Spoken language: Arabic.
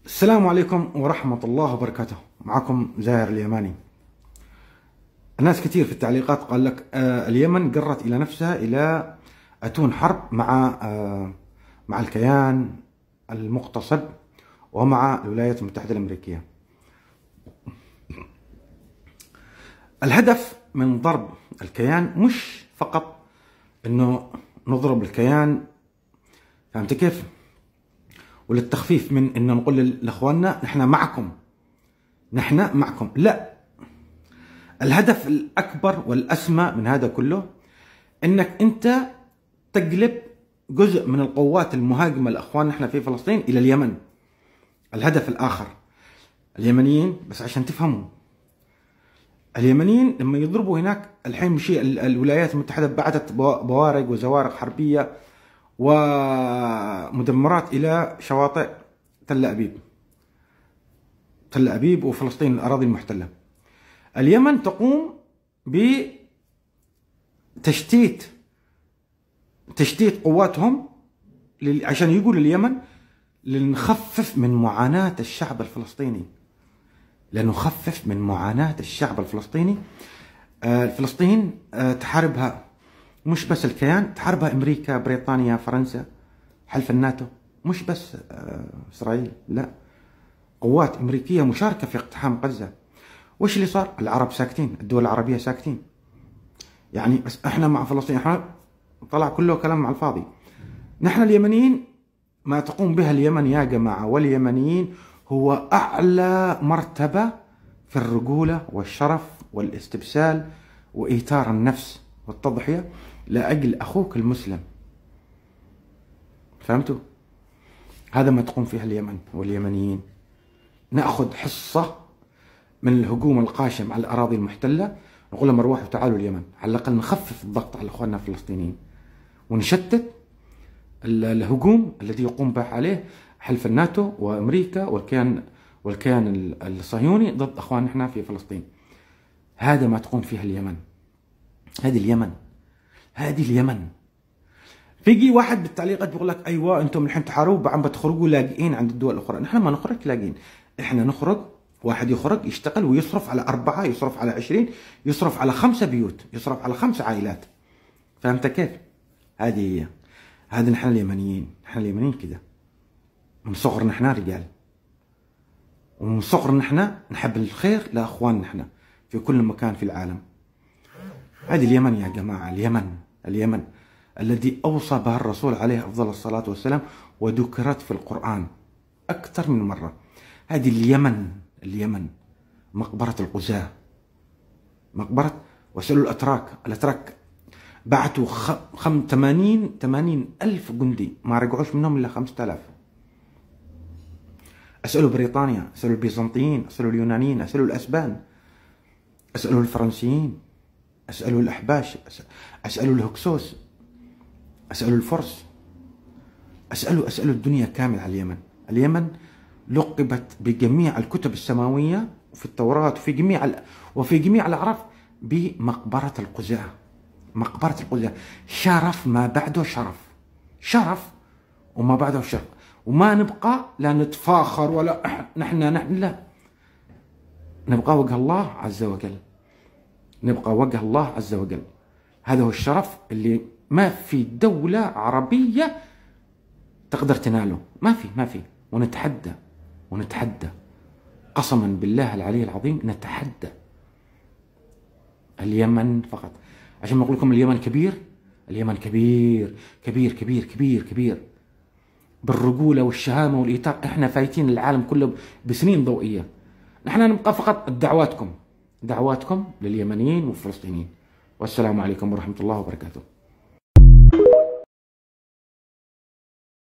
السلام عليكم ورحمة الله وبركاته. معكم زاهر اليماني. الناس كثير في التعليقات قال لك اليمن قرت إلى نفسها إلى أتون حرب مع الكيان المغتصب ومع الولايات المتحدة الأمريكية. الهدف من ضرب الكيان مش فقط إنه نضرب الكيان، فهمت كيف؟ وللتخفيف من إنه نقول لإخواننا نحن معكم، لا. الهدف الأكبر والأسمى من هذا كله إنك أنت تقلب جزء من القوات المهاجمة لإخواننا نحن في فلسطين إلى اليمن. الهدف الآخر اليمنيين، بس عشان تفهموا، اليمنيين لما يضربوا هناك الحين مشي الولايات المتحدة بعثت بوارق وزوارق حربية ومدمرات إلى شواطئ تل أبيب وفلسطين الأراضي المحتلة. اليمن تقوم بتشتيت قواتهم عشان يقول اليمن لنخفف من معاناة الشعب الفلسطيني، لنخفف من معاناة الشعب الفلسطيني. فلسطين تحاربها مش بس الكيان، تحاربها أمريكا، بريطانيا، فرنسا، حلف الناتو، مش بس إسرائيل، لا، قوات أمريكية مشاركة في اقتحام غزة. وش اللي صار؟ العرب ساكتين، الدول العربية ساكتين. يعني بس احنا مع فلسطين، احنا طلع كله كلام على الفاضي. نحن اليمنيين ما تقوم بها اليمن يا جماعة واليمنيين هو أعلى مرتبة في الرجولة والشرف والاستبسال وإيثار النفس والتضحية لأجل أخوك المسلم. فهمتوا؟ هذا ما تقوم فيها اليمن واليمنيين. نأخذ حصة من الهجوم القاشم على الأراضي المحتلة، نقول لهم روحوا تعالوا اليمن، على الأقل نخفف الضغط على إخواننا الفلسطينيين ونشتت الهجوم الذي يقوم به عليه حلف الناتو وأمريكا والكيان الصهيوني ضد إخواننا احنا في فلسطين. هذا ما تقوم فيها اليمن. هذه اليمن. فيجي واحد بالتعليقات بيقول لك ايوه انتم الحين تحاربوا عم بتخرجوا لاجئين عند الدول الاخرى. نحن ما نخرج لاجئين، احنا نخرج، واحد يخرج يشتغل ويصرف على 4، يصرف على 20، يصرف على 5 بيوت، يصرف على 5 عائلات. فهمت كيف؟ هذه هي. هذا نحن اليمنيين. نحن اليمنيين كده من صغر نحن رجال، ومن صغر نحن نحب الخير لاخواننا نحن في كل مكان في العالم. هذه اليمن يا جماعة، اليمن الذي أوصى بها الرسول عليه أفضل الصلاة والسلام وذكرت في القرآن أكثر من مرة. هذه اليمن مقبرة الغزاة، واسألوا الأتراك بعتوا 80 ألف جندي، ما رجعوش منهم إلا 5000. اسألوا بريطانيا، اسألوا البيزنطيين، اسألوا اليونانيين، اسألوا الأسبان، اسألوا الفرنسيين، اسألوا الأحباش، اسألوا الهكسوس، اسألوا الفرس، اسألوا الدنيا كامل على اليمن. اليمن لقبت بجميع الكتب السماوية وفي التوراة وفي جميع الأعراف بمقبرة القزاة. مقبرة القزاة، شرف ما بعده شرف وما بعده شرف. وما نبقى لا نتفاخر ولا نحن لا، نبقى وجه الله عز وجل. هذا هو الشرف اللي ما في دولة عربية تقدر تناله، ما في. ونتحدى قسما بالله العلي العظيم، نتحدى اليمن فقط. عشان ما اقول لكم اليمن كبير بالرجولة والشهامة والإيثار. احنا فايتين العالم كله بسنين ضوئية. نحن نبقى فقط دعواتكم لليمنيين والفلسطينيين. والسلام عليكم ورحمة الله وبركاته.